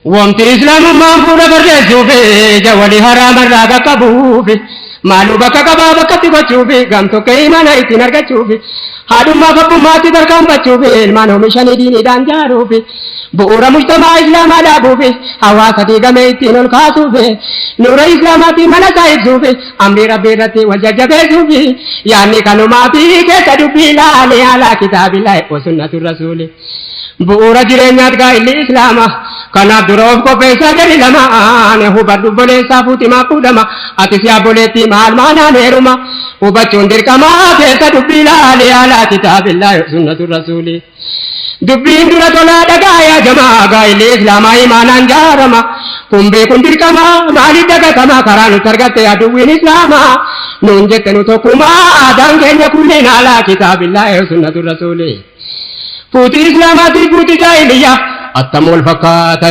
Wanti islaamummaan fuula barreessuufi jawwali haraamarraa bakka bu'uufi maaluu bakka qabaa bakkatti gochuufi gamtokkee mana ittiin argachuufi haadhummaa fabbummaatti tarkaanfachuufi ilmaan oomishanii diiniidhaan jaaruufi bu'uura mujtamaa islaamaa dhaabuufi hawaasa diigamee ittiin ol kaasuufi nuura islaamaatiin mana isaa ibsuufi amrii rabbii irratti wal jajjabeessuufi yaanni kanumaafi keessa dubbii ilaalee alaa kitaabillahi wa sunnatu rasuuli bu'uura jireenyaat gaa'illi islaamaa kanaaf dura of qopheessaa jedhi lamaan hubadhu obboleessaa fuutimaa fuudhama ati si abboleetti maal maanaan heeruma hubachuun dirqamaa keessa dubbii ilaalee alaa kitaabillahi wa sunnatu rasuuli dubbiin dura tolaa dhagaayaa jamaa gaa'illi islaamaa imaanaan jaarama kun beekun dirqamaa maaliif dagatamaa karaa nuti argatte aduwwiin islaamaa nuun jette nu tokkumaa aadaan keenya kunneen alaa kitaabillahi wa sunnatu rasuuli fuuti islaamaatii fuuti jaahiliyyaa attam wal fakkaata